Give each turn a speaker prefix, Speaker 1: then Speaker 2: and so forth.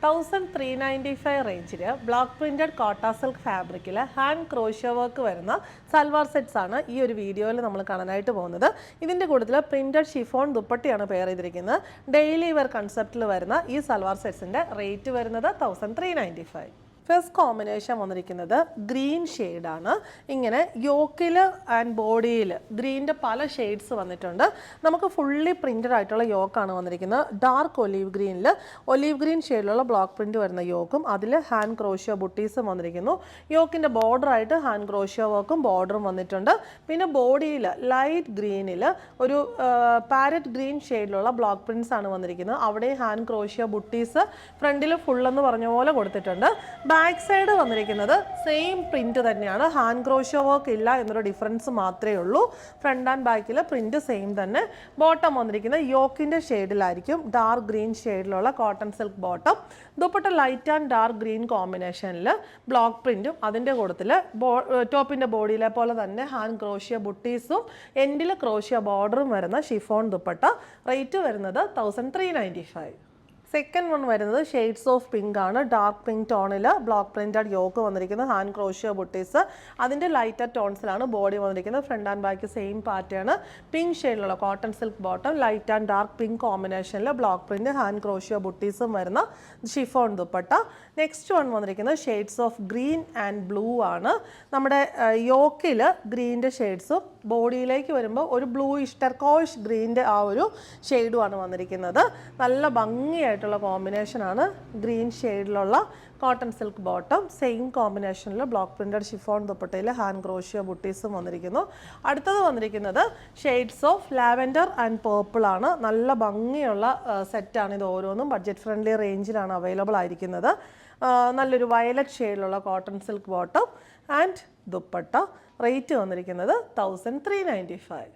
Speaker 1: 1395 റേഞ്ചിൽ block printed കോട്ട silk ഫാബ്രിക്കിൽ ഹാൻഡ് ക്രോഷ്യ വർക്ക് വരുന്ന സൽവാർ സെറ്റ്സ് ആണ് ഈ ഒരു വീഡിയോയിൽ നമ്മൾ കാണാനായിട്ട് പോകുന്നത്. ഇതിൻ്റെ കൂട്ടത്തിൽ പ്രിന്റഡ് ഷിഫോൺ ദുപ്പട്ടയാണ് പെയർ ചെയ്തിരിക്കുന്നത്. ഡെയിലി വെയർ കൺസെപ്റ്റിൽ വരുന്ന ഈ സൽവാർ സെറ്റ്സിൻ്റെ റേറ്റ് വരുന്നത് 1395. ഫസ്റ്റ് കോമ്പിനേഷൻ വന്നിരിക്കുന്നത് ഗ്രീൻ ഷെയ്ഡാണ്. ഇങ്ങനെ യോക്കിൽ ആൻഡ് ബോഡിയിൽ ഗ്രീനിൻ്റെ പല ഷെയ്ഡ്സ് വന്നിട്ടുണ്ട്. നമുക്ക് ഫുള്ളി പ്രിൻറ്റഡ് ആയിട്ടുള്ള യോക്കാണ് വന്നിരിക്കുന്നത്. ഡാർക്ക് ഒലീവ് ഗ്രീൻ ഷെയ്ഡിലുള്ള ബ്ലോക്ക് പ്രിൻറ്റ് വരുന്ന യോക്കും അതിൽ ഹാൻഡ് ക്രോഷ്യ ബുട്ടീസും വന്നിരിക്കുന്നു. യോക്കിൻ്റെ ബോർഡറായിട്ട് ഹാൻഡ് ക്രോഷ്യ വർക്കും ബോർഡറും വന്നിട്ടുണ്ട്. പിന്നെ ബോഡിയിൽ ലൈറ്റ് ഗ്രീനിൽ ഒരു പാരറ്റ് ഗ്രീൻ ഷെയ്ഡിലുള്ള ബ്ലോക്ക് പ്രിൻറ്റ്സ് ആണ് വന്നിരിക്കുന്നത്. അവിടെ ഹാൻഡ് ക്രോഷ്യ ബുട്ടീസ് ഫ്രണ്ടിൽ ഫുള്ളെന്ന് പറഞ്ഞ പോലെ കൊടുത്തിട്ടുണ്ട്. ബാക്ക് സൈഡ് വന്നിരിക്കുന്നത് സെയിം പ്രിന്റ് തന്നെയാണ്. ഹാൻഡ് ക്രോഷ്യ വർക്ക് ഇല്ല എന്നൊരു ഡിഫറൻസ് മാത്രമേ ഉള്ളൂ. ഫ്രണ്ട് ആൻഡ് ബാക്കിൽ പ്രിന്റ് സെയിം തന്നെ. ബോട്ടം വന്നിരിക്കുന്നത് യോക്കിൻ്റെ ഷെയ്ഡിലായിരിക്കും. ഡാർക്ക് ഗ്രീൻ ഷെയ്ഡിലുള്ള cotton silk bottom. Dupatta light and dark green കോമ്പിനേഷനിൽ ബ്ലോക്ക് പ്രിന്റും അതിൻ്റെ കൂട്ടത്തിൽ ടോപ്പിൻ്റെ ബോഡിയിലെ പോലെ തന്നെ ഹാൻഡ് ക്രോഷ്യ ബുട്ടീസും എൻഡിൽ ക്രോഷ്യ ബോർഡറും വരുന്ന ഷിഫോൺ ദുപ്പട്ട. റേറ്റ് വരുന്നത് 1395. സെക്കൻഡ് വൺ വരുന്നത് ഷെയ്ഡ്സ് ഓഫ് പിങ്ക് ആണ്. ഡാർക്ക് പിങ്ക് ടോണിൽ ബ്ലോക്ക് പ്രിന്റഡ് യോക്ക് വന്നിരിക്കുന്നത്. ഹാൻഡ് ക്രോഷ്യ ബുട്ടീസ് അതിൻ്റെ ലൈറ്റർ ടോൺസിലാണ് ബോഡി വന്നിരിക്കുന്നത്. Front and back same pattern. Pink ഷെയ്ഡിലുള്ള cotton silk bottom, light and dark pink കോമ്പിനേഷനിൽ ബ്ലോക്ക് പ്രിന്റ് ഹാൻഡ് ക്രോഷ്യ ബുട്ടീസും വരുന്ന ഷിഫോൺ ദുപ്പട്ട. നെക്സ്റ്റ് വൺ വന്നിരിക്കുന്നത് shades of green and blue ആണ്. നമ്മുടെ യോക്കിൽ ഗ്രീൻ്റെ ഷെയ്ഡ്സും ബോഡിയിലേക്ക് വരുമ്പോൾ ഒരു ബ്ലൂ ടർക്കോയിഷ് ഗ്രീൻ്റെ ആ ഒരു ഷെയ്ഡുമാണ് വന്നിരിക്കുന്നത്. നല്ല ഭംഗിയായിട്ടുള്ള കോമ്പിനേഷനാണ്. ഗ്രീൻ ഷെയ്ഡിലുള്ള കോട്ടൺ സിൽക്ക് ബോട്ടം, സെയിം കോമ്പിനേഷനിൽ ബ്ലോക്ക് പ്രിന്റഡ് ഷിഫോൺ ദുപ്പട്ടയിൽ ഹാൻഡ് ക്രോഷ്യ ബുട്ടീസും വന്നിരിക്കുന്നു. അടുത്തത് വന്നിരിക്കുന്നത് shades of lavender and purple ആണ്. നല്ല ഭംഗിയുള്ള സെറ്റാണ് ഇത്. ഓരോന്നും ബഡ്ജറ്റ് ഫ്രണ്ട്ലി റേഞ്ചിലാണ് അവൈലബിൾ ആയിരിക്കുന്നത്. നല്ലൊരു വയലറ്റ് ഷെയ്ഡിലുള്ള cotton silk bottom and dupatta. Rate വന്നിരിക്കുന്നത് 1395.